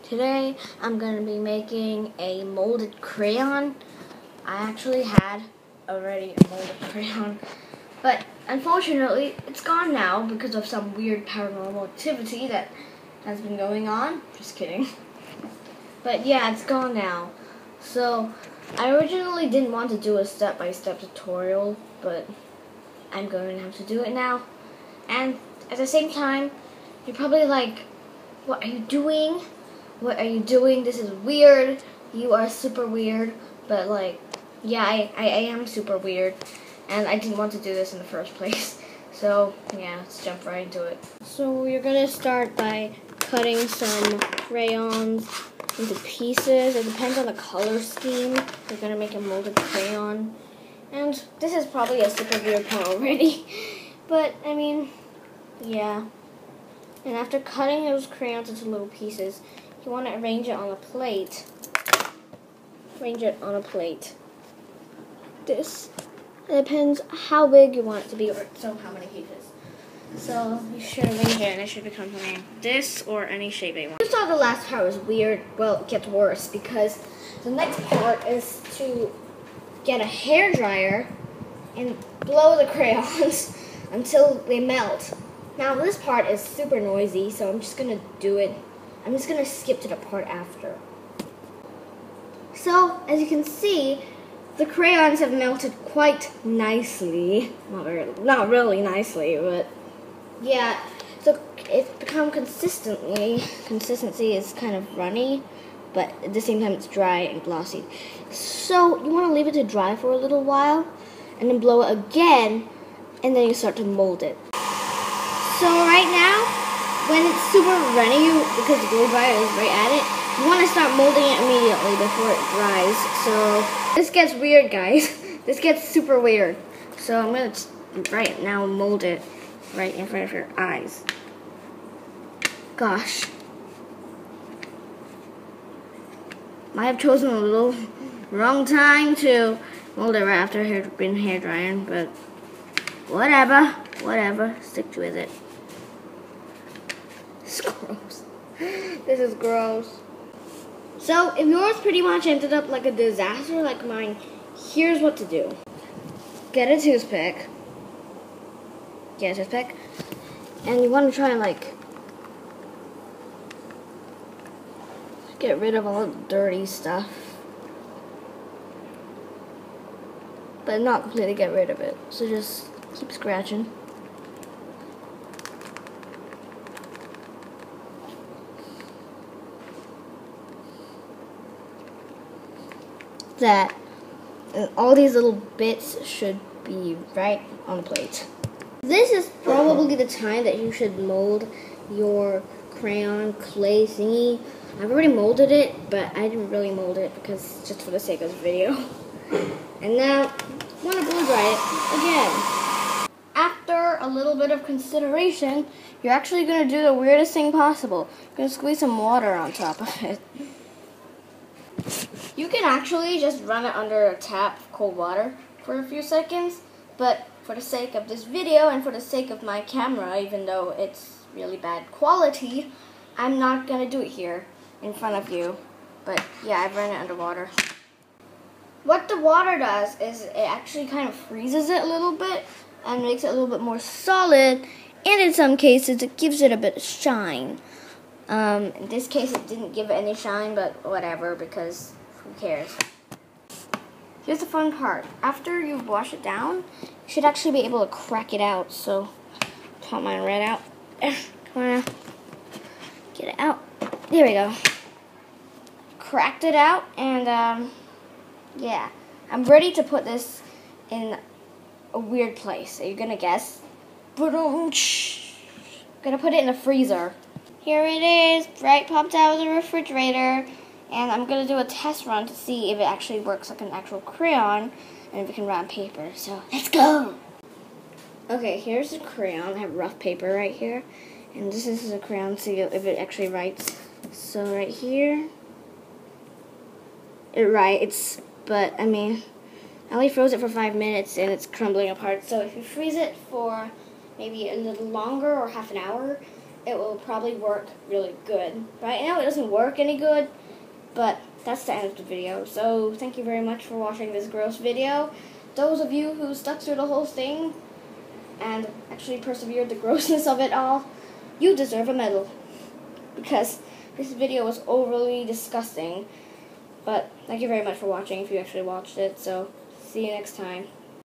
Today I'm going to be making a molded crayon. I actually had already a molded crayon, but unfortunately it's gone now because of some weird paranormal activity that has been going on. Just kidding. But yeah, it's gone now. So I originally didn't want to do a step-by-step tutorial, but I'm going to have to do it now. And at the same time, you're probably like, what are you doing? What are you doing? This is weird. You are super weird. But like, yeah, I am super weird. And I didn't want to do this in the first place. So yeah, let's jump right into it. So you're gonna start by cutting some crayons into pieces. It depends on the color scheme. You're gonna make a molded crayon. And this is probably a super weird part already. But I mean, yeah. And after cutting those crayons into little pieces, you want to arrange it on a plate. Arrange it on a plate. This. It depends how big you want it to be, or so how many pieces. So you should arrange it, and it should become something like this, or any shape you want. You saw the last part was weird. Well, it gets worse because the next part is to get a hairdryer and blow the crayons until they melt. Now this part is super noisy, so I'm just gonna do it. I'm just gonna skip to the part after. So as you can see, the crayons have melted quite nicely. Not really nicely, but yeah. So it's become consistency is kind of runny, but at the same time it's dry and glossy. So you want to leave it to dry for a little while, and then blow it again, and then you start to mold it. So right now, when it's super runny, because the glue dryer is right at it, you want to start molding it immediately before it dries. So this gets weird, guys. This gets super weird. So I'm going to right now mold it right in front of your eyes. Gosh. Might have chosen a little wrong time to mold it right after it had been hair drying, but whatever, stick with it. This is gross. This is gross. So, if yours pretty much ended up like a disaster like mine, here's what to do. Get a toothpick. And you want to try and like get rid of all the dirty stuff. But not completely get rid of it. So just keep scratching. That, and all these little bits should be right on the plate. This is probably the time that you should mold your crayon clay thingy. I've already molded it, but I didn't really mold it because just for the sake of the video. And now, you want to blow dry it again. After a little bit of consideration, you're actually going to do the weirdest thing possible. You're going to squeeze some water on top of it. You can actually just run it under a tap of cold water for a few seconds, but for the sake of this video and for the sake of my camera, even though it's really bad quality, I'm not going to do it here in front of you. But yeah, I've run it underwater. What the water does is it actually kind of freezes it a little bit and makes it a little bit more solid, and in some cases it gives it a bit of shine. In this case it didn't give it any shine, but whatever, because who cares? Here's the fun part. After you wash it down, you should actually be able to crack it out. So, pop mine right out. Come on, get it out. There we go. Cracked it out, and yeah, I'm ready to put this in a weird place. Are you gonna guess? I'm gonna put it in the freezer. Here it is, right popped out of the refrigerator. And I'm going to do a test run to see if it actually works like an actual crayon and if it can write on paper. So, let's go! Okay, here's the crayon. I have rough paper right here. And this is a crayon to see if it actually writes. So, right here, it writes. But, I mean, I only froze it for 5 minutes and it's crumbling apart. So, if you freeze it for maybe a little longer or half an hour, it will probably work really good. Right now it doesn't work any good, but that's the end of the video. So thank you very much for watching this gross video. Those of you who stuck through the whole thing and actually persevered the grossness of it all, you deserve a medal. Because this video was overly disgusting. But thank you very much for watching if you actually watched it. So see you next time.